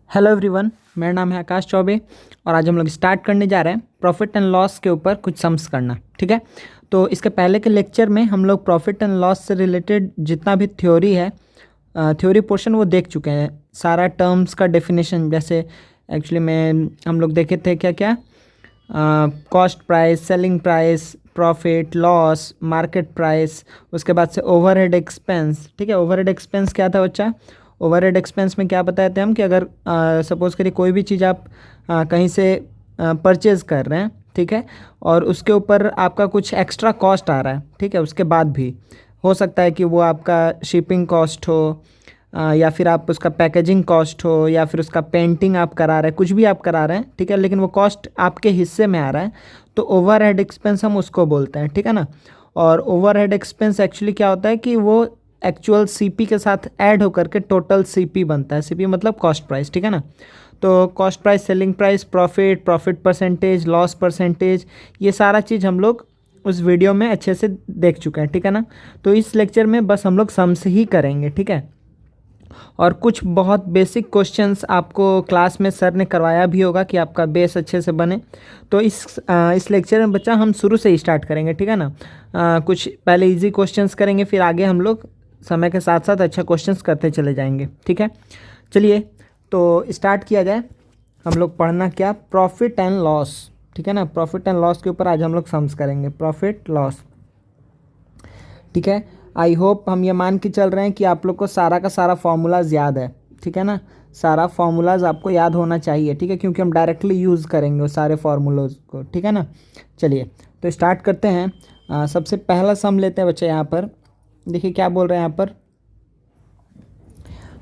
Hello everyone, मेरा नाम है आकाश चौबे और आज हम लोग स्टार्ट करने जा रहे हैं प्रॉफिट एंड लॉस के ऊपर कुछ सम्स करना। ठीक है, तो इसके पहले के लेक्चर में हम लोग प्रॉफिट एंड लॉस से रिलेटेड जितना भी थ्योरी है, थ्योरी पोर्शन वो देख चुके हैं। सारा टर्म्स का डेफिनेशन, जैसे एक्चुअली में हम लोग देखे थे क्या क्या, cost price, selling price, profit loss, market price, उसके बाद से ओवरहेड एक्सपेंस। ठीक है, ओवरहेड एक्सपेंस क्या था बच्चा? ओवरहेड एक्सपेंस में क्या बताए थे हम कि अगर सपोज़ करिए कोई भी चीज़ आप कहीं से परचेज़ कर रहे हैं, ठीक है, और उसके ऊपर आपका कुछ एक्स्ट्रा कॉस्ट आ रहा है, ठीक है, उसके बाद भी हो सकता है कि वो आपका शिपिंग कॉस्ट हो, या फिर आप उसका पैकेजिंग कॉस्ट हो, या फिर उसका पेंटिंग आप करा रहे हैं, कुछ भी आप करा रहे हैं, ठीक है, लेकिन वो कॉस्ट आपके हिस्से में आ रहा है, तो ओवरहेड एक्सपेंस हम उसको बोलते हैं। ठीक है ना। और ओवरहेड एक्सपेंस एक्चुअली क्या होता है कि वो एक्चुअल सीपी के साथ ऐड होकर के टोटल सीपी बनता है। सीपी मतलब कॉस्ट प्राइस। ठीक है ना। तो cost price, selling price, profit, profit percentage, loss percentage, ये सारा चीज़ हम लोग उस वीडियो में अच्छे से देख चुके हैं। ठीक है ना। तो इस लेक्चर में बस हम लोग सम्स ही करेंगे। ठीक है, और कुछ बहुत बेसिक क्वेश्चंस आपको क्लास में सर ने करवाया भी होगा कि आपका बेस अच्छे से बने। तो इस लेक्चर में बच्चा हम शुरू से ही स्टार्ट करेंगे। ठीक है ना। कुछ पहले इजी क्वेश्चंस करेंगे, फिर आगे हम लोग समय के साथ साथ अच्छा क्वेश्चंस करते चले जाएंगे। ठीक है, चलिए तो स्टार्ट किया जाए। हम लोग पढ़ना क्या, प्रॉफिट एंड लॉस। ठीक है ना, प्रॉफिट एंड लॉस के ऊपर आज हम लोग सम्स करेंगे, प्रॉफिट लॉस। ठीक है, आई होप हम ये मान के चल रहे हैं कि आप लोग को सारा का सारा फार्मूलाज याद है। ठीक है ना, सारा फार्मूलाज आपको याद होना चाहिए। ठीक है, क्योंकि हम डायरेक्टली यूज़ करेंगे वो सारे फार्मूलाज को। ठीक है ना, चलिए तो स्टार्ट करते हैं। सबसे पहला सम लेते हैं बच्चे। यहाँ पर देखिए क्या बोल रहे हैं यहाँ पर,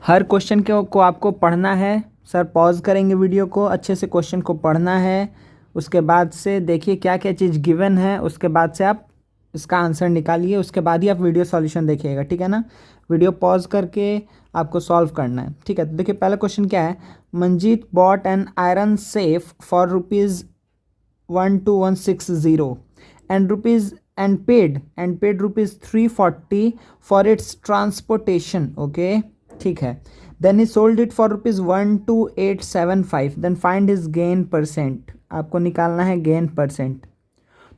हर क्वेश्चन को आपको पढ़ना है। सर पॉज करेंगे वीडियो को, अच्छे से क्वेश्चन को पढ़ना है। उसके बाद से देखिए क्या क्या चीज़ गिवन है, उसके बाद से आप इसका आंसर निकालिए, उसके बाद ही आप वीडियो सॉल्यूशन देखिएगा। ठीक है ना, वीडियो पॉज करके आपको सॉल्व करना है। ठीक है, तो देखिए पहला क्वेश्चन क्या है, Manjeet bot an iron safe for ₹12160 and paid ₹340 for its transportation. Okay, ठीक है, then he sold it for ₹12875, then find his gain percent। आपको निकालना है गेन परसेंट।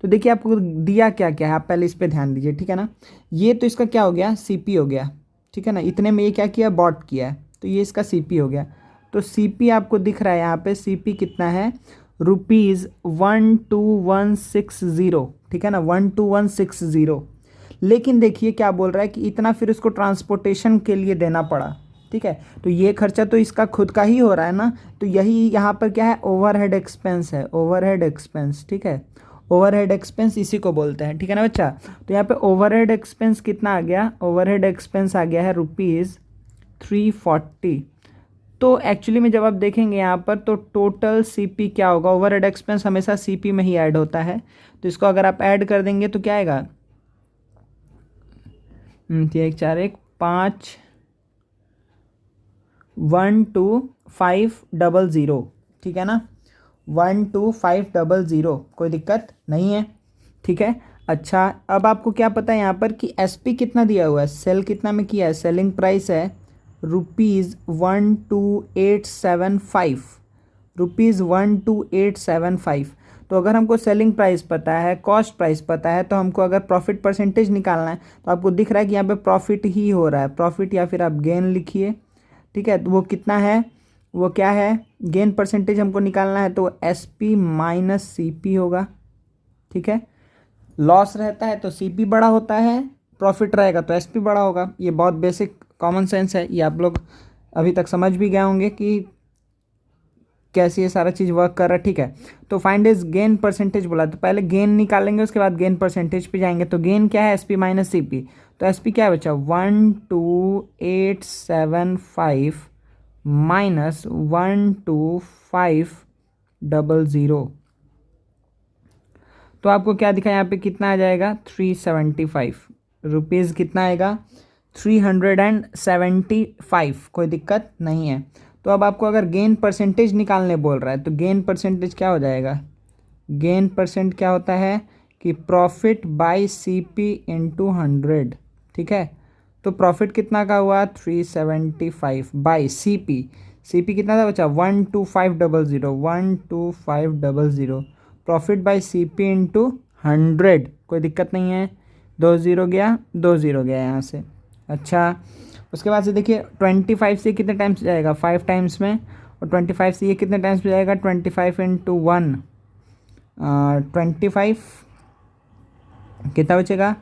तो देखिए आपको दिया क्या क्या है, आप पहले इस पे ध्यान दीजिए। ठीक है ना, ये तो इसका क्या हो गया, सीपी हो गया। ठीक है ना, इतने में ये क्या किया, बॉट किया है, तो ये इसका सीपी हो गया। तो सीपी आपको दिख रहा है यहाँ पे, सीपी कितना है, ₹12160। ठीक है ना, 12160। लेकिन देखिए क्या बोल रहा है कि इतना फिर उसको ट्रांसपोर्टेशन के लिए देना पड़ा। ठीक है, तो ये खर्चा तो इसका खुद का ही हो रहा है ना, तो यही यहाँ पर क्या है, ओवरहेड एक्सपेंस है, ओवरहेड एक्सपेंस। ठीक है, ओवरहेड एक्सपेंस इसी को बोलते हैं। ठीक है ना बच्चा, तो यहाँ पे ओवरहेड एक्सपेंस कितना आ गया, ओवरहेड एक्सपेंस आ गया है ₹340। तो एक्चुअली में जब आप देखेंगे यहाँ पर, तो टोटल सीपी क्या होगा, ओवरहेड एक्सपेंस हमेशा सीपी में ही ऐड होता है, तो इसको अगर आप ऐड कर देंगे तो क्या आएगा, 1 4 1 5 12500। ठीक है ना, 12500, कोई दिक्कत नहीं है। ठीक है, अच्छा अब आपको क्या पता है यहाँ पर कि एसपी कितना दिया हुआ है, सेल कितना में किया है, सेलिंग प्राइस है ₹12875, ₹12875। तो अगर हमको सेलिंग प्राइस पता है, कॉस्ट प्राइस पता है, तो हमको अगर प्रॉफिट परसेंटेज निकालना है, तो आपको दिख रहा है कि यहाँ पे प्रॉफिट ही हो रहा है, प्रॉफिट या फिर आप गेन लिखिए। ठीक है, तो वो कितना है, वो क्या है, गेन परसेंटेज हमको निकालना है, तो S P minus C P होगा। ठीक है, लॉस रहता है तो सी पी बड़ा होता है, प्रॉफिट रहेगा तो एस पी बड़ा होगा। ये बहुत बेसिक कॉमन सेंस है, ये आप लोग अभी तक समझ भी गए होंगे कि कैसे ये सारा चीज़ वर्क कर रहा है। ठीक है, तो फाइंड इज गेन परसेंटेज बोला, तो पहले गेन निकालेंगे, उसके बाद गेन परसेंटेज पे जाएंगे। तो गेन क्या है, S P minus C P, तो एस पी क्या है बच्चा, 12875 माइनस 12500। तो आपको क्या दिखा यहाँ पे, कितना आ जाएगा, 375 रुपीज़, कितना आएगा, 375। कोई दिक्कत नहीं है। तो अब आपको अगर गेन परसेंटेज निकालने बोल रहा है, तो गेन परसेंटेज क्या हो जाएगा, गेन परसेंट क्या होता है कि प्रॉफिट बाय सीपी इंटू 100। ठीक है, तो प्रॉफिट कितना का हुआ, 375 बाय सीपी। CP कितना था बच्चा 12500, 12500 प्रॉफिट बाय CP इंटू 100, कोई दिक्कत नहीं है। 20 गया, 20 गया यहाँ से। अच्छा, उसके बाद से देखिए 25 से कितने टाइम्स जाएगा, 5 टाइम्स में, और 25 से ये कितने टाइम्स पे जाएगा, 25 इंटू 1, 25 कितना बचेगा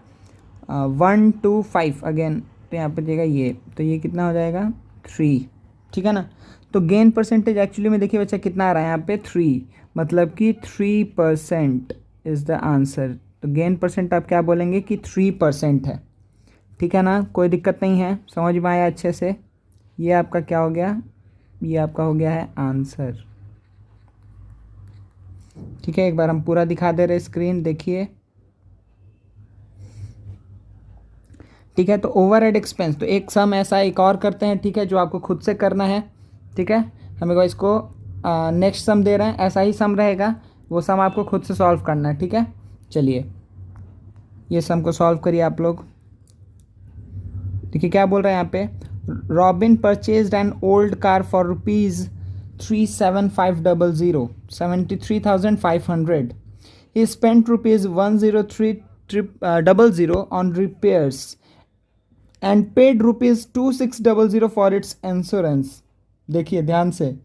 125 अगेन, तो यहाँ पर जाएगा ये, तो ये कितना हो जाएगा 3, ठीक है ना। तो गेन परसेंटेज एक्चुअली में देखिए बच्चा कितना आ रहा है यहाँ पे 3, मतलब कि 3% इज़ द आंसर। तो गेन परसेंट आप क्या बोलेंगे कि 3% है, ठीक है ना, कोई दिक्कत नहीं है, समझ में आया अच्छे से। ये आपका क्या हो गया, ये आपका हो गया है आंसर, ठीक है। एक बार हम पूरा दिखा दे रहे स्क्रीन, देखिए, ठीक है। तो ओवरहेड एक्सपेंस, तो एक सम ऐसा एक और करते हैं, ठीक है, जो आपको खुद से करना है, ठीक है। हमें को इसको नेक्स्ट सम दे रहे हैं, ऐसा ही सम रहेगा, वो सम आपको खुद से सॉल्व करना है, ठीक है। चलिए ये सम को सॉल्व करिए आप लोग। देखिए क्या बोल रहे हैं यहाँ पे, robin purchased an old car for ₹37500, 73,500. He spent ₹10300 on repairs and paid ₹2600 for its insurance. देखिए ध्यान से,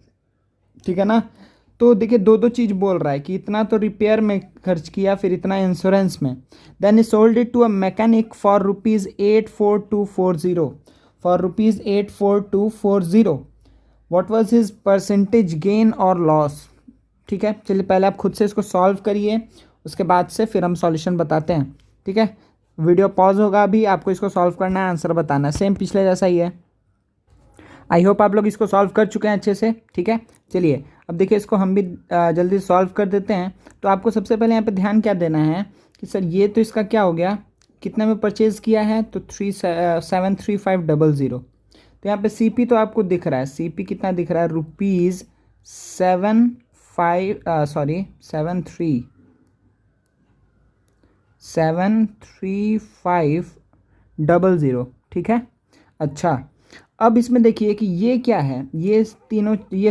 ठीक है ना। तो देखिए दो दो चीज़ बोल रहा है कि इतना तो रिपेयर में खर्च किया, फिर इतना इंश्योरेंस में। Then he sold it to a mechanic for ₹84240, for ₹84240। What was his percentage gain और लॉस, ठीक है। चलिए पहले आप खुद से इसको सॉल्व करिए, उसके बाद से फिर हम सॉल्यूशन बताते हैं, ठीक है। वीडियो पॉज होगा अभी, आपको इसको सॉल्व करना है, आंसर बताना है, सेम पिछले जैसा ही है। आई होप आप लोग इसको सॉल्व कर चुके हैं अच्छे से, ठीक है। चलिए अब देखिए इसको हम भी जल्दी सॉल्व कर देते हैं। तो आपको सबसे पहले यहाँ पे ध्यान क्या देना है कि सर ये तो इसका क्या हो गया, कितने में परचेज़ किया है, तो 73,500। तो यहाँ पे CP तो आपको दिख रहा है, CP कितना दिख रहा है, ₹73,500, ठीक है। अच्छा, अब इसमें देखिए कि ये क्या है, ये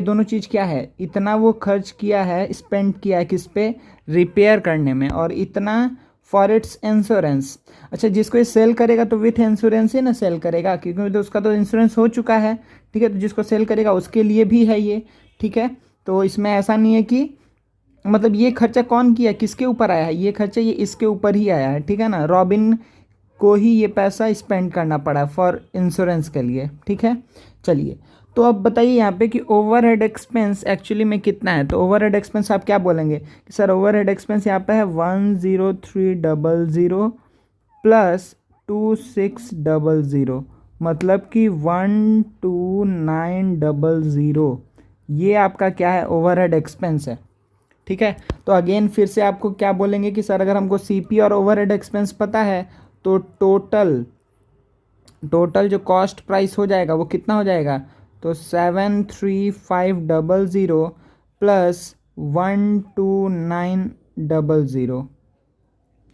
दोनों चीज़ क्या है, इतना वो खर्च किया है, स्पेंड किया है किस पे, रिपेयर करने में, और इतना फॉर इट्स इंश्योरेंस। अच्छा, जिसको ये सेल करेगा तो विथ इंश्योरेंस ही ना सेल करेगा, क्योंकि तो उसका तो इंश्योरेंस हो चुका है, ठीक है। तो जिसको सेल करेगा उसके लिए भी है ये, ठीक है। तो इसमें ऐसा नहीं है कि मतलब ये खर्चा कौन किया, किसके ऊपर आया है ये खर्चा, ये इसके ऊपर ही आया है, ठीक है ना। रॉबिन को ही ये पैसा स्पेंड करना पड़ा फॉर इंश्योरेंस के लिए, ठीक है। चलिए तो अब बताइए यहाँ पे कि ओवरहेड एक्सपेंस एक्चुअली में कितना है। तो ओवरहेड एक्सपेंस आप क्या बोलेंगे कि सर ओवरहेड एक्सपेंस यहाँ पे है 10300 प्लस 2600, मतलब कि 12900, ये आपका क्या है, ओवरहेड एक्सपेंस है, ठीक है। तो अगेन फिर से आपको क्या बोलेंगे कि सर अगर हमको CP और ओवरहेड एक्सपेंस पता है तो टोटल जो कॉस्ट प्राइस हो जाएगा वो कितना हो जाएगा, तो 73,500 प्लस 12900,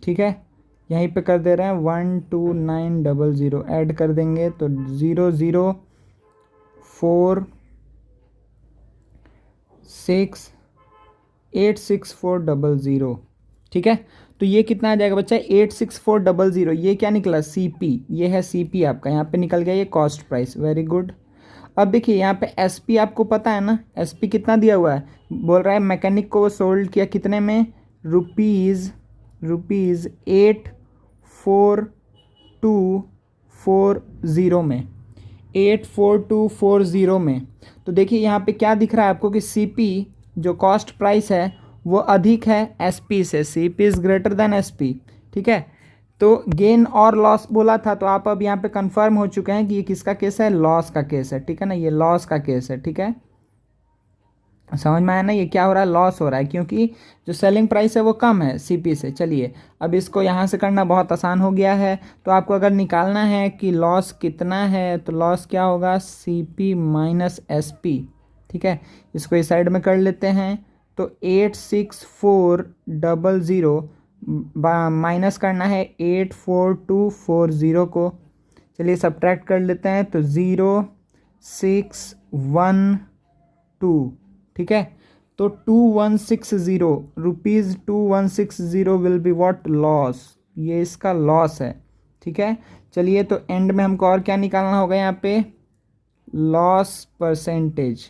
ठीक है। यहीं पे कर दे रहे हैं 12900, ऐड कर देंगे तो 004686400, ठीक है। तो ये कितना आ जाएगा बच्चा 86400, ये क्या निकला CP, ये है CP आपका, यहाँ पे निकल गया ये कॉस्ट प्राइस, वेरी गुड। अब देखिए यहाँ पे SP आपको पता है ना, SP कितना दिया हुआ है, बोल रहा है मैकेनिक को सोल्ड किया कितने में, रुपीज़ 84240 में, 84240 में। तो देखिए यहाँ पे क्या दिख रहा है आपको कि CP जो कॉस्ट प्राइस है वो अधिक है SP से, CP is greater than SP, ठीक है। तो गेन और लॉस बोला था, तो आप अब यहाँ पे कंफर्म हो चुके हैं कि ये किसका केस है, लॉस का केस है, ठीक है ना, ये लॉस का केस है, ठीक है। समझ में आया ना, ये क्या हो रहा है, लॉस हो रहा है, क्योंकि जो सेलिंग प्राइस है वो कम है CP से। चलिए अब इसको यहाँ से करना बहुत आसान हो गया है। तो आपको अगर निकालना है कि लॉस कितना है, तो लॉस क्या होगा, CP माइनस SP, ठीक है। इसको इस साइड में कर लेते हैं, तो 86400 माइनस करना है 84240 को, चलिए सब्ट्रैक्ट कर लेते हैं, तो 061 ठीक है। तो 2160 rupees 2160 will be what loss, ये इसका लॉस है। ठीक है, चलिए तो एंड में हमको और क्या निकालना होगा यहाँ पे, लॉस परसेंटेज।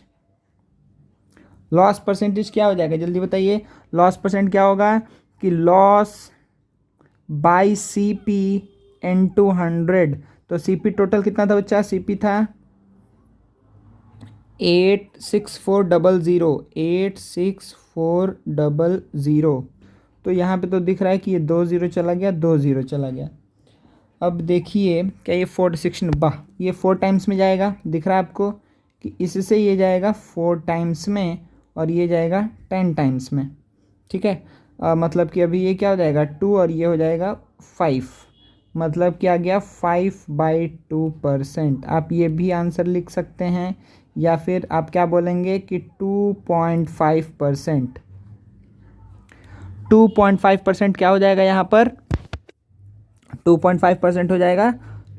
लॉस परसेंटेज क्या हो जाएगा जल्दी बताइए, लॉस परसेंट क्या होगा कि loss by C P into 100। तो सी पी टोटल कितना था बच्चा, सी पी था 86400, 86400। तो यहाँ पे तो दिख रहा है कि ये 2 0 चला गया, 2 0 चला गया। अब देखिए क्या ये 46, वाह, ये 4 टाइम्स में जाएगा, दिख रहा है आपको कि इससे ये जाएगा 4 टाइम्स में और ये जाएगा 10 टाइम्स में। ठीक है, मतलब कि अभी ये क्या हो जाएगा 2 और ये हो जाएगा 5, मतलब क्या आ गया 5/2%। आप ये भी आंसर लिख सकते हैं या फिर आप क्या बोलेंगे कि 2.5%। 2.5% क्या हो जाएगा यहाँ पर, 2.5% हो जाएगा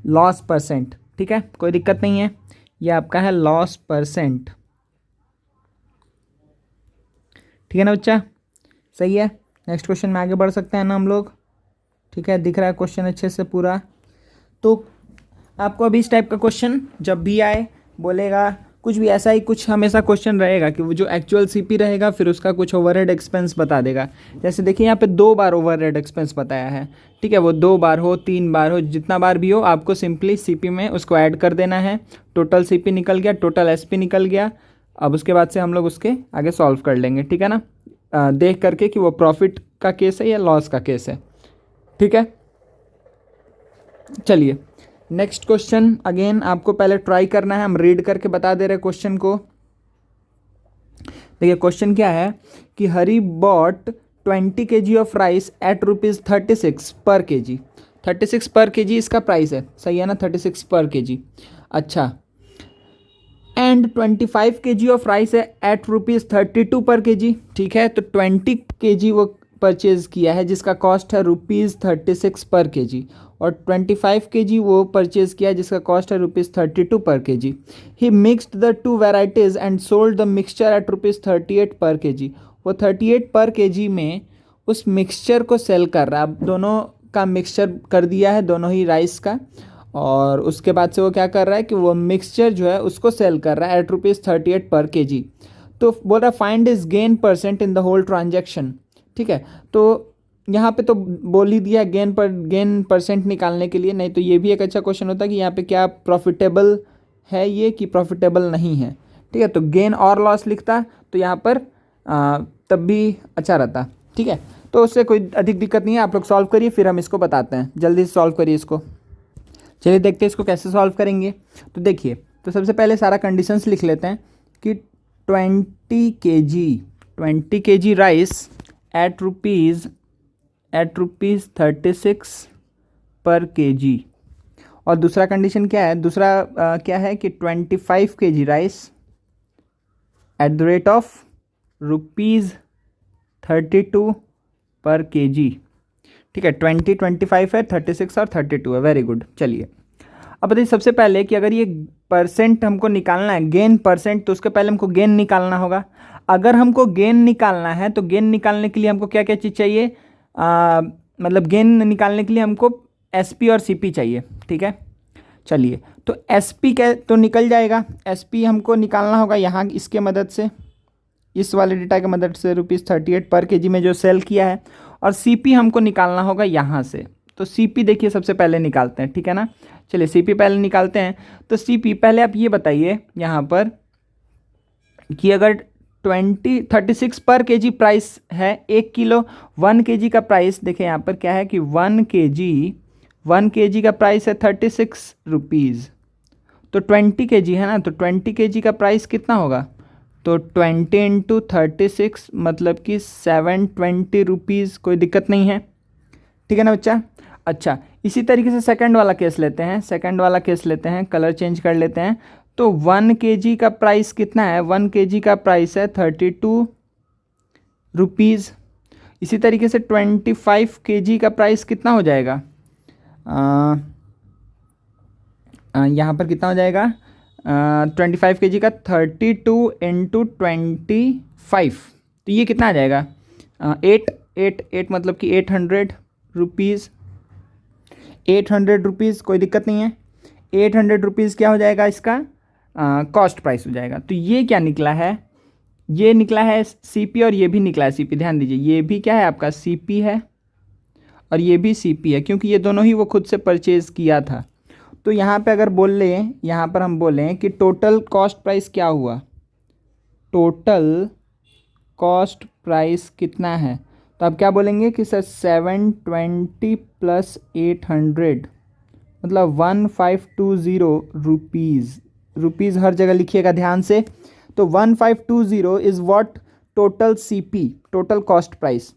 लॉस परसेंट। ठीक है, कोई दिक्कत नहीं है, ये आपका है लॉस परसेंट। ठीक है ना बच्चा, सही है। नेक्स्ट क्वेश्चन में आगे बढ़ सकते हैं ना हम लोग। ठीक है, दिख रहा है क्वेश्चन अच्छे से पूरा। तो आपको अभी इस टाइप का क्वेश्चन जब भी आए, बोलेगा कुछ भी ऐसा ही कुछ हमेशा क्वेश्चन रहेगा कि वो जो एक्चुअल सीपी रहेगा फिर उसका कुछ ओवरहेड एक्सपेंस बता देगा। जैसे देखिए यहाँ पे 2 बार ओवरहेड एक्सपेंस बताया है। ठीक है, वो 2 बार हो 3 बार हो जितना बार भी हो, आपको सिंपली सीपी में उसको ऐड कर देना है। टोटल सीपी निकल गया, टोटल एसपी निकल गया। अब उसके बाद से हम लोग उसके आगे सॉल्व कर लेंगे। ठीक है ना, देख करके कि वो प्रॉफिट का केस है या लॉस का केस है। ठीक है, चलिए नेक्स्ट क्वेश्चन अगेन आपको पहले ट्राई करना है, हम रीड करके बता दे रहे क्वेश्चन को। देखिए क्वेश्चन क्या है कि Hari bought 20 kg of rice at ₹36 per kg। 36 per kg इसका प्राइस है, सही है ना, 36 पर kg। अच्छा, एंड 25 kg ऑफ राइस है एट ₹32 पर kg। ठीक है, तो 20 kg वो परचेज किया है जिसका कॉस्ट है ₹36 पर kg, और 25 kg वो परचेज किया जिसका कॉस्ट है ₹32 पर kg। He mixed the 2 varieties and sold the mixture eight ₹38 पर kg। वो 38 पर kg में उस मिक्सचर को सेल कर रहा है। अब दोनों का मिक्सचर कर दिया है, दोनों ही राइस का, और उसके बाद से वो क्या कर रहा है कि वो मिक्सचर जो है उसको सेल कर रहा है एट ₹38 पर kg। तो बोल रहा है find is gain percent in the whole transaction. ठीक है, तो यहाँ पे तो बोल ही दिया गेन परसेंट निकालने के लिए, नहीं तो ये भी एक अच्छा क्वेश्चन होता है कि यहाँ पे क्या प्रॉफिटेबल है ये कि प्रॉफिटेबल नहीं है। ठीक है, तो गेन और लॉस लिखता तो यहाँ पर तब भी अच्छा रहता। ठीक है, तो उससे कोई अधिक दिक्कत नहीं है, आप लोग सॉल्व करिए फिर हम इसको बताते हैं। जल्दी से सॉल्व करिए इसको। चलिए देखते हैं इसको कैसे सॉल्व करेंगे। तो देखिए, तो सबसे पहले सारा कंडीशंस लिख लेते हैं कि 20 kg rice eight rupees 36 per kg। और दूसरा कंडीशन क्या है, दूसरा क्या है कि 25 kg rice at the rate of ₹32 पर kg। ठीक है, 20 25 है, 36 और 32 है, वेरी गुड। चलिए अब बताइए सबसे पहले कि अगर ये परसेंट हमको निकालना है, गेन परसेंट, तो उसके पहले हमको गेन निकालना होगा। अगर हमको गेन निकालना है तो गेन निकालने के लिए हमको क्या क्या चीज़ चाहिए, मतलब गेन निकालने के लिए हमको एसपी और सीपी चाहिए। ठीक है, चलिए तो एसपी क्या तो निकल जाएगा, एसपी हमको निकालना होगा यहाँ इसके मदद से, इस वाले डेटा की मदद से ₹38 पर kg में जो सेल किया है, और सीपी हमको निकालना होगा यहाँ से। तो सीपी देखिए सबसे पहले निकालते हैं। ठीक है ना, चलिए सीपी पहले निकालते हैं। तो सीपी पहले आप ये बताइए यहाँ पर कि अगर 36 पर kg प्राइस है, 1 किलो 1 kg का प्राइस, देखिए यहाँ पर क्या है कि 1 kg का प्राइस है ₹36। तो 20 kg है ना, तो 20 kg का प्राइस कितना होगा, तो 20 इंटू 36 मतलब कि 720 रुपीज़। कोई दिक्कत नहीं है, ठीक है ना बच्चा। अच्छा, इसी तरीके से सेकंड वाला केस लेते हैं, कलर चेंज कर लेते हैं। तो 1 kg का प्राइस कितना है, 1 kg का प्राइस है 32 रुपीज़। इसी तरीके से 25 kg का प्राइस कितना हो जाएगा, यहाँ पर कितना हो जाएगा, 25 kg का 32 इंटू 25, तो ये कितना आ जाएगा? 8 मतलब कि 800 रुपीज़। 800 रुपीज़, कोई दिक्कत नहीं है। 800 रुपीज़ क्या हो जाएगा इसका? कॉस्ट प्राइस हो जाएगा। तो ये क्या निकला है? ये निकला है सीपी, और ये भी निकला है सीपी। ध्यान दीजिए, ये भी क्या है आपका? सीपी है, और ये भी सीपी है, क्योंकि ये दोनों ही वो खुद से परचेज़ किया था। तो यहाँ पे अगर बोल लें, यहाँ पर हम बोलें कि टोटल कॉस्ट प्राइस क्या हुआ, टोटल कॉस्ट प्राइस कितना है, तो आप क्या बोलेंगे कि सर 720 प्लस 800 मतलब 1520 रुपीज़ हर जगह लिखिएगा ध्यान से। तो 1520 is what total CP, total cost price.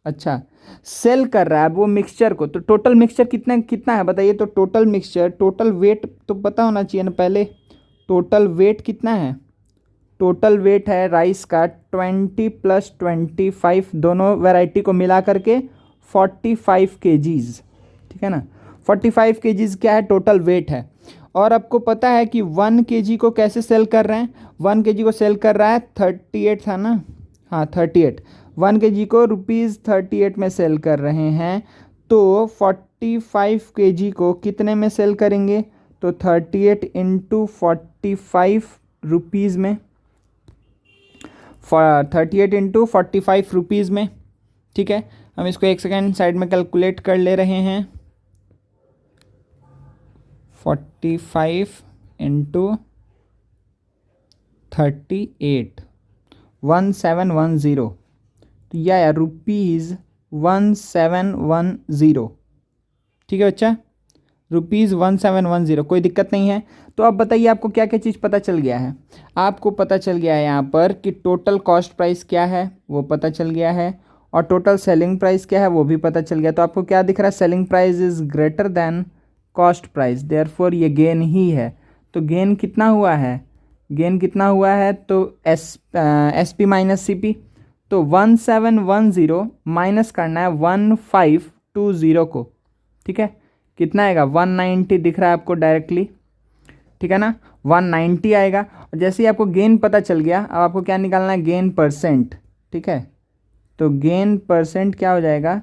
अच्छा, सेल कर रहा है वो मिक्सचर को, तो टोटल मिक्सचर कितना कितना है बताइए? तो टोटल मिक्सचर, टोटल वेट तो पता होना चाहिए ना पहले। टोटल वेट कितना है? टोटल वेट है राइस का 20 प्लस 25, दोनों वैरायटी को मिला करके 45 kgs, ठीक है ना। 45 kgs क्या है? टोटल वेट है। और आपको पता है कि 1 kg को कैसे सेल कर रहे हैं? 1 kg को सेल कर रहा है 38 था ना, हाँ 38। 1 kg को ₹38 में सेल कर रहे हैं, तो 45 kg को कितने में सेल करेंगे? तो 38 इंटू 45 रुपीज़ में, 38 इंटू 45 रुपीज़ में, ठीक है। हम इसको एक सेकेंड साइड में कैलकुलेट कर ले रहे हैं। 45 इंटू 38, 1710, तो यह है ₹1710, ठीक है बच्चा, ₹1710, कोई दिक्कत नहीं है। तो अब बताइए आपको क्या क्या चीज़ पता चल गया है? आपको पता चल गया है यहाँ पर कि टोटल कॉस्ट प्राइस क्या है, वो पता चल गया है, और टोटल सेलिंग प्राइस क्या है वो भी पता चल गया। तो आपको क्या दिख रहा है? Selling price is greater than cost price, therefore ये गेन ही है। तो गेन कितना हुआ है? गेन कितना हुआ है? तो S P minus C P, तो 1710 माइनस करना है 1520 को, ठीक है। कितना आएगा? 190 दिख रहा है आपको डायरेक्टली, ठीक है ना, 190 आएगा। और जैसे ही आपको गेन पता चल गया, अब आपको क्या निकालना है? गेन परसेंट, ठीक है। तो गेन परसेंट क्या हो जाएगा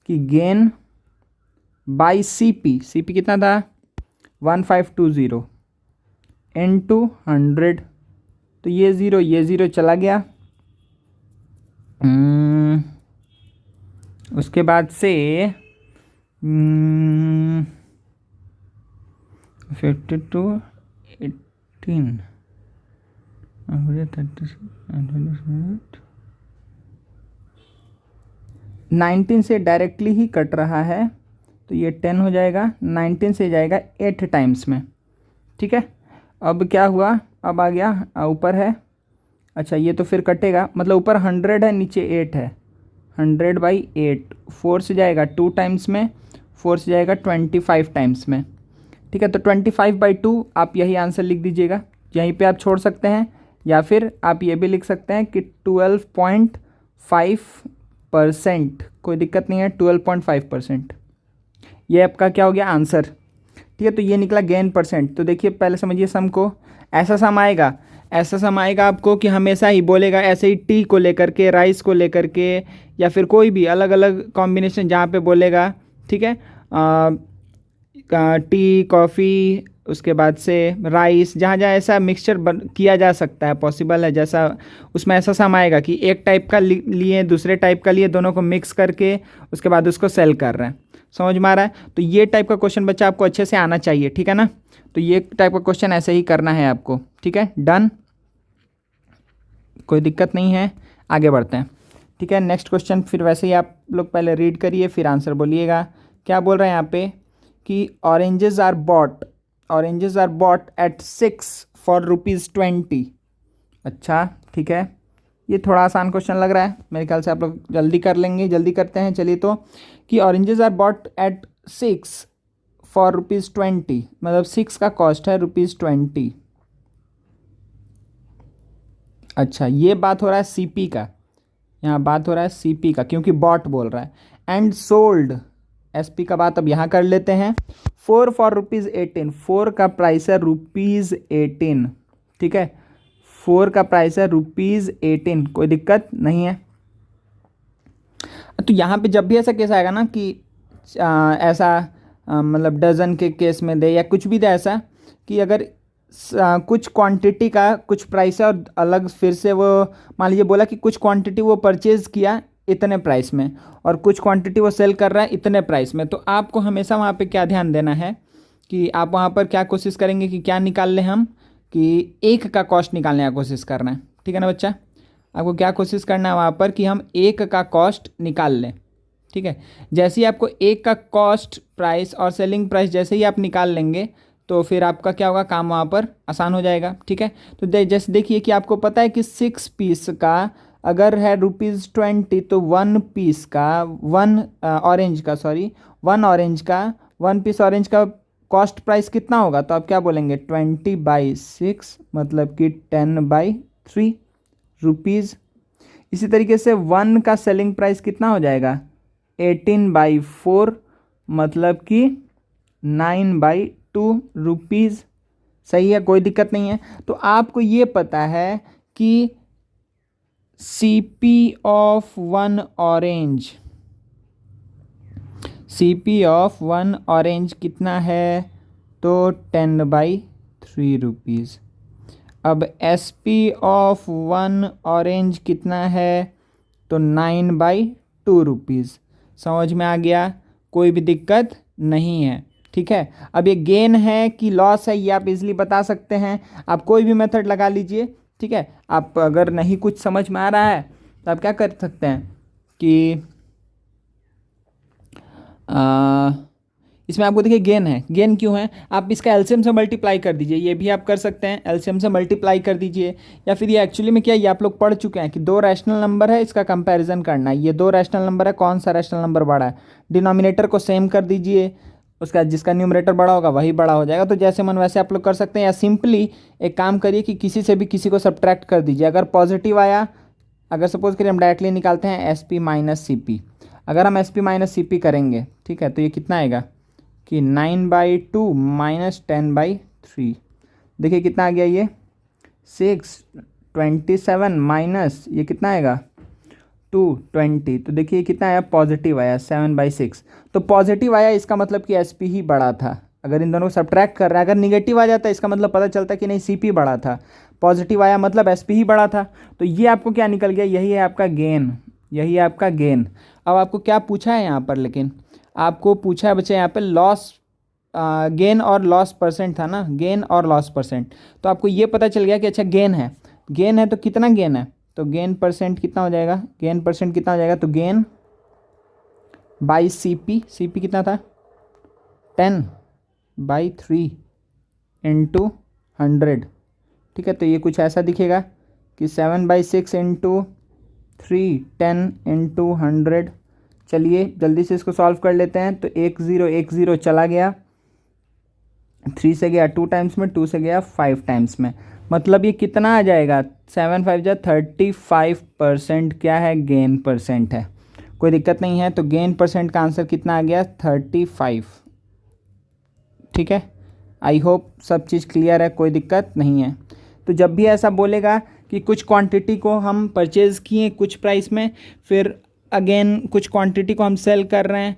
कि गेन बाई सीपी, सीपी कितना था? 1520 इंटू 100, तो ये ज़ीरो चला गया। उसके बाद से 52 18 19 से डायरेक्टली ही कट रहा है, तो ये 10 हो जाएगा, 19 से जाएगा 8 टाइम्स में, ठीक है। अब क्या हुआ? अब आ गया ऊपर है, अच्छा ये तो फिर कटेगा, मतलब ऊपर 100 है नीचे 8 है, 100/8, 4 से जाएगा 2 टाइम्स में, 4 से जाएगा 25 टाइम्स में, ठीक है। तो 25/2 आप यही आंसर लिख दीजिएगा, यहीं पे आप छोड़ सकते हैं, या फिर आप ये भी लिख सकते हैं कि 12.5%, कोई दिक्कत नहीं है, 12.5%, ये आपका क्या हो गया? आंसर, ठीक है। तो ये निकला गेन परसेंट। तो देखिए पहले समझिए सम को, ऐसा सम आएगा, ऐसा सम आएगा आपको कि हमेशा ही बोलेगा ऐसे ही टी को लेकर के, राइस को लेकर के, या फिर कोई भी अलग अलग कॉम्बिनेशन जहाँ पे बोलेगा, ठीक है, टी, कॉफ़ी, उसके बाद से राइस, जहाँ जहाँ ऐसा मिक्सचर किया जा सकता है, पॉसिबल है, जैसा उसमें ऐसा सम आएगा कि एक टाइप का लिए दूसरे टाइप का लिए, दोनों को मिक्स करके उसके बाद उसको सेल कर रहे हैं। समझ में आ रहा है? तो ये टाइप का क्वेश्चन बच्चा आपको अच्छे से आना चाहिए, ठीक है ना। तो ये टाइप का क्वेश्चन ऐसे ही करना है आपको, ठीक है। डन, कोई दिक्कत नहीं है, आगे बढ़ते हैं, ठीक है। नेक्स्ट क्वेश्चन फिर वैसे ही आप लोग पहले रीड करिए फिर आंसर बोलिएगा। क्या बोल रहे हैं यहाँ पे कि oranges are bought at 6 for ₹20। अच्छा, ठीक है, ये थोड़ा आसान क्वेश्चन लग रहा है, मेरे ख्याल से आप लोग जल्दी कर लेंगे। जल्दी करते हैं, चलिए। तो कि oranges are bought at 6 for ₹20, मतलब 6 का कॉस्ट है ₹20। अच्छा, ये बात हो रहा है सीपी का, यहाँ बात हो रहा है सीपी का, क्योंकि बॉट बोल रहा है। एंड सोल्ड, एसपी का बात अब यहाँ कर लेते हैं, 4 फॉर ₹18, 4 का प्राइस है ₹18, ठीक है, 4 का प्राइस है ₹18, कोई दिक्कत नहीं है। तो यहाँ पे जब भी ऐसा केस आएगा ना कि ऐसा मतलब डजन के केस में दे या कुछ भी दे ऐसा कि अगर कुछ क्वांटिटी का कुछ प्राइस है और अलग फिर से वो मान लीजिए बोला कि कुछ क्वांटिटी वो परचेज़ किया इतने प्राइस में और कुछ क्वांटिटी वो सेल कर रहा है इतने प्राइस में, तो आपको हमेशा वहाँ पे क्या ध्यान देना है कि आप वहाँ पर क्या कोशिश करेंगे कि क्या निकाल लें हम, कि एक का कॉस्ट निकालने का कोशिश करना है, ठीक है ना बच्चा। आपको क्या कोशिश करना है वहाँ पर कि हम एक का कॉस्ट निकाल लें, ठीक है। जैसे ही आपको एक का कॉस्ट प्राइस और सेलिंग प्राइस जैसे ही आप निकाल लेंगे तो फिर आपका क्या होगा, काम वहाँ पर आसान हो जाएगा, ठीक है। तो जैसे देखिए कि आपको पता है कि 6 पीस का अगर है ₹20 तो 1 पीस का 1 पीस ऑरेंज का कॉस्ट प्राइस कितना होगा, तो आप क्या बोलेंगे 20/6 मतलब कि 10/3 रुपीज़। इसी तरीके से 1 का सेलिंग प्राइस कितना हो जाएगा 18/4 मतलब कि 9/2 रुपीज़, सही है, कोई दिक्कत नहीं है। तो आपको ये पता है कि सीपी ऑफ वन ऑरेंज कितना है, तो 10/3 रुपीज़। अब एसपी ऑफ 1 ऑरेंज कितना है, तो 9/2 रुपीज़। समझ में आ गया, कोई भी दिक्कत नहीं है, ठीक है। अब ये गेन है कि लॉस है ये आप इजीली बता सकते हैं, आप कोई भी मेथड लगा लीजिए, ठीक है। आप अगर नहीं कुछ समझ में आ रहा है तो आप क्या कर सकते हैं कि इसमें आपको देखिए गेन है, गेन क्यों है, आप इसका एलसीएम से मल्टीप्लाई कर दीजिए, ये भी आप कर सकते हैं, एलसीएम से मल्टीप्लाई कर दीजिए। या फिर ये एक्चुअली में क्या है, ये आप लोग पढ़ चुके हैं कि 2 रैशनल नंबर है, इसका कंपैरिजन करना है। ये 2 रैशनल नंबर है, कौन सा रैशनल नंबर बड़ा है, डिनोमिनेटर को सेम कर दीजिए, उसका जिसका न्यूमरेटर बड़ा होगा वही बड़ा हो जाएगा। तो जैसे मन वैसे आप लोग कर सकते हैं, या सिंपली एक काम करिए कि किसी से भी किसी को सब्ट्रैक्ट कर दीजिए। अगर पॉजिटिव आया, अगर सपोज करिए हम डायरेक्टली निकालते हैं S P minus C P, अगर हम S P minus C P करेंगे, ठीक है, तो ये कितना आएगा कि 9/2 माइनस 10/3, देखिए कितना आ गया ये 627 माइनस ये कितना आएगा 220, तो देखिए कितना आया पॉजिटिव आया 7/6। तो पॉजिटिव आया इसका मतलब कि एस पी ही बड़ा था। अगर इन दोनों को सब्ट्रैक्ट कर रहे हैं, अगर निगेटिव आ जाता है इसका मतलब पता चलता कि नहीं सी पी बड़ा था, पॉजिटिव आया मतलब एस पी ही बड़ा था। तो ये आपको क्या निकल गया, यही है आपका गेन, यही है आपका गेन। अब आपको क्या पूछा है यहाँ पर, लेकिन आपको पूछा है बच्चे यहाँ पे लॉस, गेन और लॉस परसेंट था ना, गेन और लॉस परसेंट। तो आपको ये पता चल गया कि अच्छा गेन है तो कितना गेन है, तो गेन परसेंट कितना हो जाएगा, गेन परसेंट कितना हो जाएगा, तो गेन बाई सी पी कितना था 10/3 इंटू 100, ठीक है। तो ये कुछ ऐसा दिखेगा कि 7/6 इंटू 3 10 इंटू 100। चलिए जल्दी से इसको सॉल्व कर लेते हैं। तो 1 0 चला गया, 3 से गया 2 टाइम्स में, 2 से गया 5 टाइम्स में, मतलब ये कितना आ जाएगा 7 5 जा 35% क्या है, गेन परसेंट है, कोई दिक्कत नहीं है। तो गेन परसेंट का आंसर कितना आ गया 35, ठीक है। आई होप सब चीज़ क्लियर है, कोई दिक्कत नहीं है। तो जब भी ऐसा बोलेगा कि कुछ क्वांटिटी को हम परचेज़ किए कुछ प्राइस में, फिर अगेन कुछ क्वांटिटी को हम सेल कर रहे हैं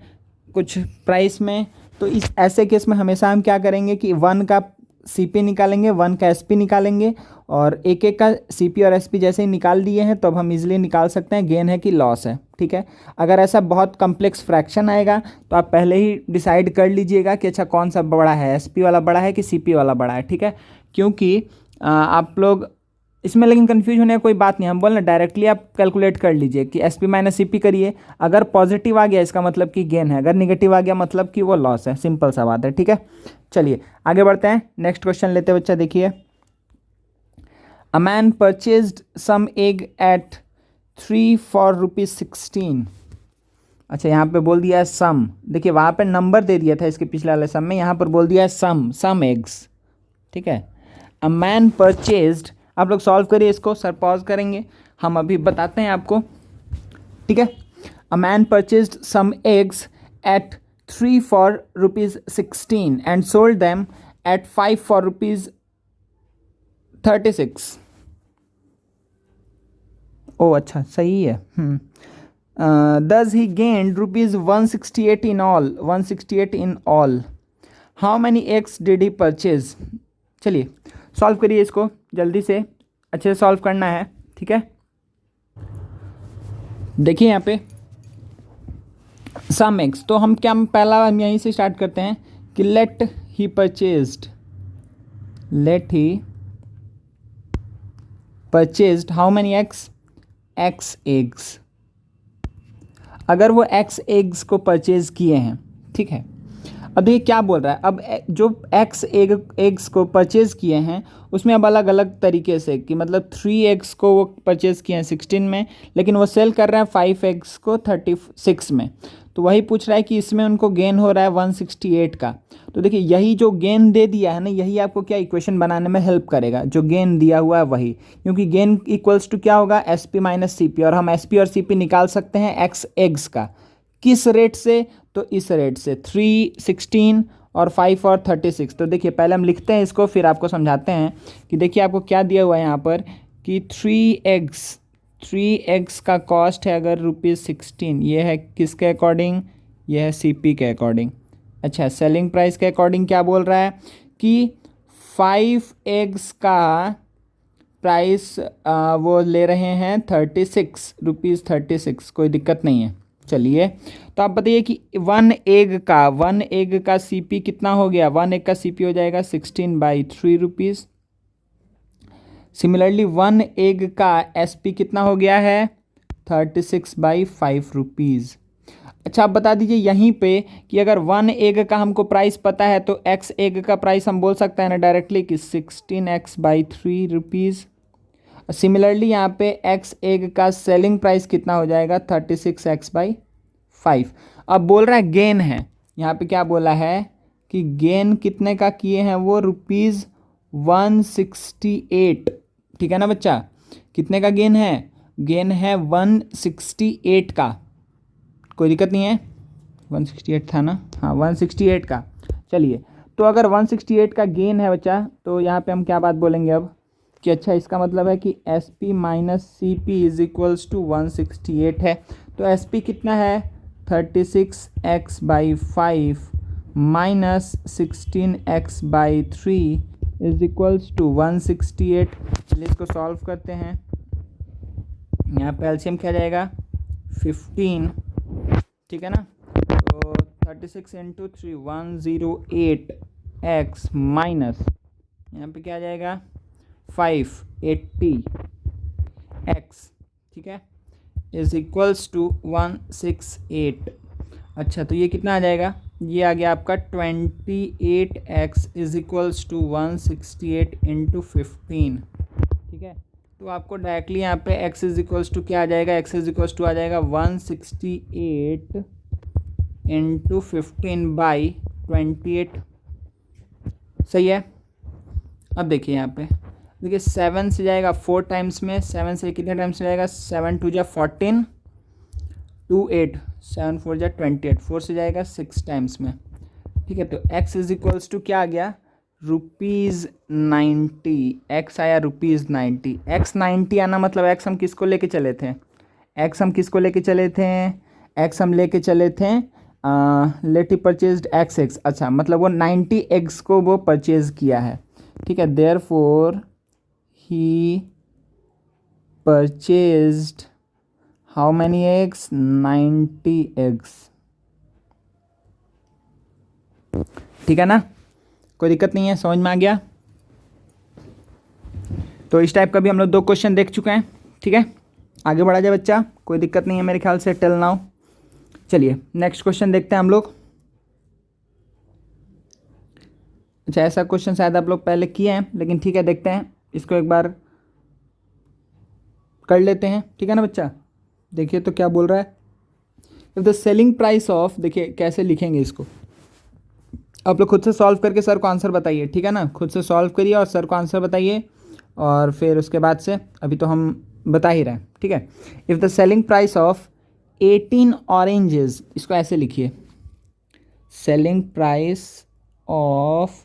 कुछ प्राइस में, तो इस ऐसे केस में हमेशा हम क्या करेंगे कि 1 का सीपी निकालेंगे, 1 का एसपी निकालेंगे, और एक एक का सीपी और एसपी जैसे ही निकाल दिए हैं तो अब हम इजीली निकाल सकते हैं गेन है कि लॉस है, ठीक है। अगर ऐसा बहुत कम्प्लेक्स फ्रैक्शन आएगा तो आप पहले ही डिसाइड कर लीजिएगा कि अच्छा कौन सा बड़ा है, एसपी वाला बड़ा है कि सीपी वाला बड़ा है, ठीक है। क्योंकि आप लोग इसमें लेकिन कंफ्यूज होने का कोई बात नहीं, हम बोल रहे डायरेक्टली आप कैलकुलेट कर लीजिए कि S P minus C P करिए, अगर पॉजिटिव आ गया इसका मतलब कि गेन है, अगर निगेटिव आ गया मतलब कि वो लॉस है, सिंपल सा बात है, ठीक है। चलिए आगे बढ़ते हैं, नेक्स्ट क्वेश्चन लेते हैं बच्चा। देखिए, a man purchased some egg at 3 for ₹16। अच्छा यहाँ पे बोल दिया है सम, देखिए वहाँ पे नंबर दे दिया था इसके पिछले वाले सम में, यहाँ पर बोल दिया है सम एग्स, ठीक है। अ मैन परचेज्ड, आप लोग सॉल्व करिए इसको, सर पॉज करेंगे, हम अभी बताते हैं आपको, ठीक है। A man purchased some eggs at 3 for rupees 16 and sold them at 5 for rupees 36. ओ अच्छा सही है. Thus he gained rupees 168 in all. 168 in all. How many eggs did he purchase? चलिए सॉल्व करिए इसको जल्दी से, अच्छे से सॉल्व करना है. ठीक है, देखिए यहाँ पे सम एक्स, तो हम क्या पहला हम यहीं से स्टार्ट करते हैं कि let he purchased how many x, x eggs. अगर वो एक्स एग्स को परचेज किए हैं, ठीक है. अब देखिए क्या बोल रहा है, अब जो एक्स एग्स को परचेज किए हैं उसमें अब अलग अलग तरीके से, कि मतलब 3 एग्स को वो परचेज किए हैं 16 में, लेकिन वो सेल कर रहा है 5 एग्स को 36 में. तो वही पूछ रहा है कि इसमें उनको गेन हो रहा है 168 का. तो देखिए यही जो गेन दे दिया है ना, यही आपको क्या इक्वेशन बनाने में हेल्प करेगा, जो गेन दिया हुआ है वही, क्योंकि गेन इक्वल्स टू क्या होगा, S P minus C P, और हम एस पी और सी पी निकाल सकते हैं एक्स एग्स का. किस रेट से, तो इस रेट से 3, 16 और 5 और 36. तो देखिए पहले हम लिखते हैं इसको, फिर आपको समझाते हैं कि देखिए आपको क्या दिया हुआ है यहाँ पर कि 3 एग्स का कॉस्ट है अगर ₹16, ये है किसके अकॉर्डिंग, ये है सीपी के अकॉर्डिंग. अच्छा, सेलिंग प्राइस के अकॉर्डिंग क्या बोल रहा है कि 5 एग्स का प्राइस वो ले रहे हैं ₹36, कोई दिक्कत नहीं है. चलिए तो आप बताइए कि 1 एग का सीपी कितना हो गया, 1 एग का सीपी हो जाएगा 16/3 रुपीज़. सिमिलरली 1 एग का एसपी कितना हो गया है 36/5 रुपीज़. अच्छा, आप बता दीजिए यहीं पे कि अगर 1 एग का हमको प्राइस पता है तो एक्स एग का प्राइस हम बोल सकते हैं ना डायरेक्टली कि 16x/3 रुपीज़. सिमिलरली यहाँ पे एक्स एग का सेलिंग प्राइस कितना हो जाएगा 36x/5. अब बोल रहा है गेन है, यहाँ पे क्या बोला है कि गेन कितने का किए हैं वो ₹168. ठीक है ना बच्चा, कितने का गेन है, गेन है 168 का. कोई दिक्कत नहीं है, 168 था ना, हाँ 168 का. चलिए तो अगर 168 का गेन है बच्चा, तो यहाँ पे हम क्या बात बोलेंगे अब कि अच्छा इसका मतलब है कि S P minus C P is equals to 168 है. तो एस पी कितना है 36x/5 minus 16x/3 is equals to 168. चलिए इसको सॉल्व करते हैं. यहाँ पे एलसीएम क्या जाएगा 15, ठीक है ना. तो 36 × 3 108x माइनस यहाँ पे क्या आ जाएगा 580x, ठीक है, इज इक्वल्स टू 168. अच्छा तो ये कितना आ जाएगा, ये आ गया आपका 28x इज इक्वल्स टू 168 × 15. ठीक है, तो आपको डायरेक्टली यहाँ पे x इज इक्वल्स टू क्या आ जाएगा, x इज इक्वल्स टू आ जाएगा 168 × 15/28. सही है. अब देखिए यहाँ पे देखिए 7 से जाएगा 4 टाइम्स में, 7 से कितने टाइम्स में जाएगा 7 × 2 = 14, 2 8, 7 4 = 28, 4 से जाएगा 6 टाइम्स में. ठीक है, तो x इज इक्वल्स टू क्या आ गया ₹90. x आया ₹90. x 90 आना मतलब x हम किसको लेके चले थे, x हम लेके चले थे लेट ही परचेज्ड x. अच्छा मतलब वो 90 एग्स को वो परचेज किया है. ठीक है, therefore he purchased how many eggs 90 eggs. ठीक है ना, कोई दिक्कत नहीं है, समझ में आ गया. तो इस टाइप का भी हम लोग 2 क्वेश्चन देख चुके हैं. ठीक है, आगे बढ़ा जाए बच्चा, कोई दिक्कत नहीं है मेरे ख्याल से टिल नाउ. चलिए नेक्स्ट क्वेश्चन देखते हैं हम लोग. अच्छा ऐसा क्वेश्चन शायद आप लोग पहले किए हैं, लेकिन ठीक है देखते हैं इसको एक बार कर लेते हैं. ठीक है ना बच्चा, देखिए तो क्या बोल रहा है. If the selling price of, देखिए कैसे लिखेंगे इसको, आप लोग खुद से सॉल्व करके सर को आंसर बताइए. ठीक है ना, खुद से सॉल्व करिए और सर को आंसर बताइए, और फिर उसके बाद से अभी तो हम बता ही रहे हैं. ठीक है, if the selling price of 18 oranges, इसको ऐसे लिखिए, सेलिंग प्राइस ऑफ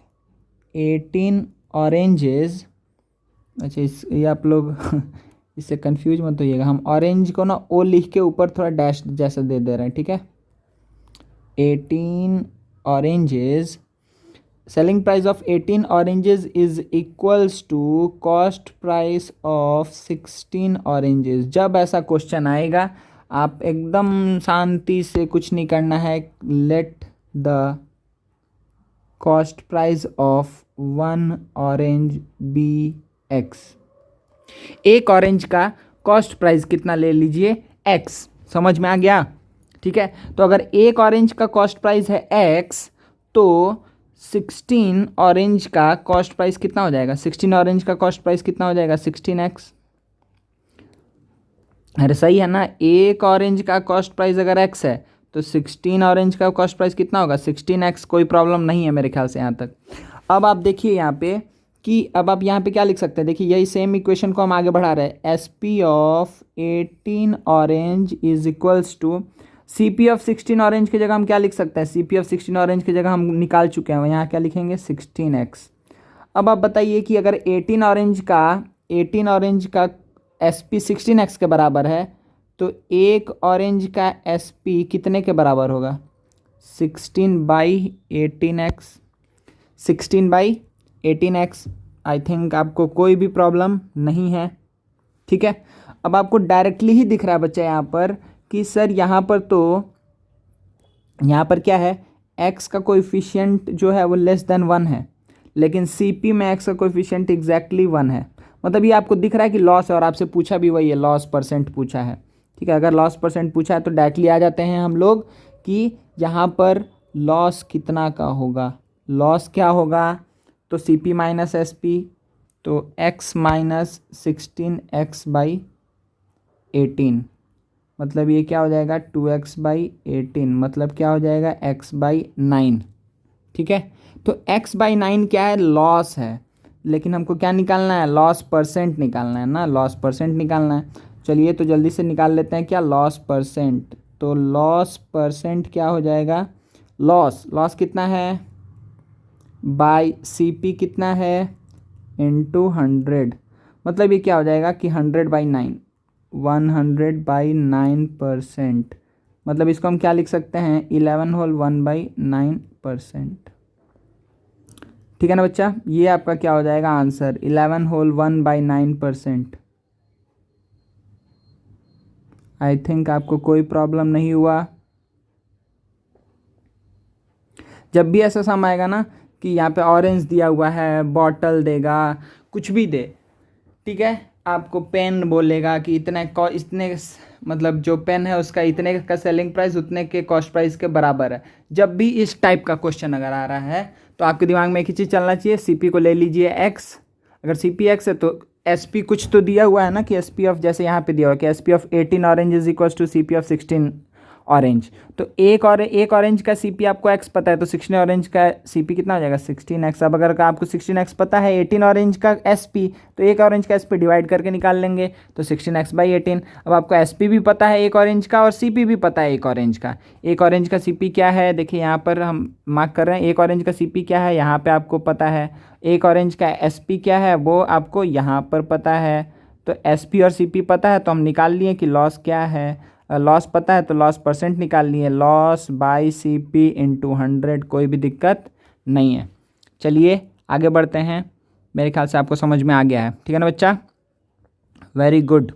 18 ऑरेंजेस। अच्छा ये आप लोग इससे कंफ्यूज मत होइएगा, हम ऑरेंज को ना ओ लिख के ऊपर थोड़ा डैश जैसा दे रहे हैं, ठीक है। 18 oranges, selling price of 18 oranges is equals to cost price of 16 oranges. जब ऐसा क्वेश्चन आएगा आप एकदम शांति से, कुछ नहीं करना है, let the cost price of 1 orange be x. एक ऑरेंज का कॉस्ट प्राइस कितना ले लीजिए, एक्स। समझ में आ गया, ठीक है। तो अगर एक ऑरेंज का कॉस्ट प्राइस है एक्स, तो 16 ऑरेंज का कॉस्ट प्राइस कितना हो जाएगा, 16 ऑरेंज का कॉस्ट प्राइस कितना हो जाएगा, 16x। अरे सही है ना, एक ऑरेंज का कॉस्ट प्राइस अगर x है तो 16 ऑरेंज का कॉस्ट प्राइस कितना होगा, 16x। कोई प्रॉब्लम नहीं है मेरे ख्याल से यहाँ तक। अब आप देखिए यहाँ पे कि अब आप यहाँ पे क्या लिख सकते हैं, देखिए यही सेम इक्वेशन को हम आगे बढ़ा रहे हैं। S P of 18 orange is equals to C P of 16 orange की जगह हम क्या लिख सकते हैं, सी पी ऑफ 16 ऑरेंज की जगह हम निकाल चुके हैं, यहाँ क्या लिखेंगे, 16x। अब आप बताइए कि अगर 18 ऑरेंज का एस पी 16x के बराबर है, तो एक ऑरेंज का एस पी कितने के बराबर होगा, 16/18x। 16/18x। आई थिंक आपको कोई भी प्रॉब्लम नहीं है, ठीक है। अब आपको डायरेक्टली ही दिख रहा है बच्चा यहाँ पर कि सर यहाँ पर तो यहाँ पर क्या है, x का कोएफिशिएंट जो है वो लेस देन 1 है, लेकिन CP में x का कोएफिशिएंट एग्जैक्टली 1 है। मतलब ये आपको दिख रहा है कि लॉस है, और आपसे पूछा भी वही है, लॉस परसेंट पूछा है, ठीक है। अगर लॉस परसेंट पूछा है तो डायरेक्टली आ जाते हैं हम लोग कि यहाँ पर लॉस कितना का होगा। लॉस क्या होगा, तो CP माइनस SP, तो x माइनस 16x/18, मतलब ये क्या हो जाएगा, 2x/18, मतलब क्या हो जाएगा, x/9, ठीक है। तो x/9 क्या है, लॉस है, लेकिन हमको क्या निकालना है, लॉस परसेंट निकालना है ना, लॉस परसेंट निकालना है। चलिए तो जल्दी से निकाल लेते हैं क्या, लॉस परसेंट। तो लॉस परसेंट क्या हो जाएगा, लॉस कितना है, बाय CP कितना है, इंटू 100, मतलब ये क्या हो जाएगा कि 100/9, 100/9%, मतलब इसको हम क्या लिख सकते हैं, 11 होल 1/9%, ठीक है ना बच्चा। ये आपका क्या हो जाएगा आंसर, 11 होल 1/9%। आई थिंक आपको कोई प्रॉब्लम नहीं हुआ। जब भी ऐसा सम आएगा ना कि यहाँ पे ऑरेंज दिया हुआ है, बॉटल देगा, कुछ भी दे, ठीक है, आपको पेन बोलेगा कि इतने मतलब जो पेन है उसका इतने का सेलिंग प्राइस उतने के कॉस्ट प्राइस के बराबर है, जब भी इस टाइप का क्वेश्चन अगर आ रहा है तो आपके दिमाग में एक ही चीज़ चलना चाहिए, CP को ले लीजिए x। अगर CP x है तो SP कुछ तो दिया हुआ है ना, कि SP ऑफ, जैसे यहाँ पे दिया हुआ है कि SP of 18 orange is equal to CP of 16 orange. तो एक ऑरेंज का CP आपको x पता है, तो 16 ऑरेंज का CP कितना हो जाएगा, 16x। अब अगर आपको 16x पता है, 18 ऑरेंज का SP, तो एक ऑरेंज का SP डिवाइड करके निकाल लेंगे, तो 16x/18। अब आपको SP भी पता है एक ऑरेंज का, और CP भी पता है एक ऑरेंज का। एक ऑरेंज का CP क्या है, देखिए यहाँ पर हम मार्क कर रहे हैं, एक ऑरेंज का CP क्या है, यहाँ पर आपको पता है। एक ऑरेंज का SP क्या है, वो आपको यहाँ पर पता है। तो SP और CP पता है तो हम निकाल लिए कि लॉस क्या है, लॉस पता है तो लॉस परसेंट निकाल लिए, लॉस बाय CP इंटू 100, कोई भी दिक्कत नहीं है। चलिए आगे बढ़ते हैं, मेरे ख्याल से आपको समझ में आ गया है, ठीक है ना बच्चा, वेरी गुड।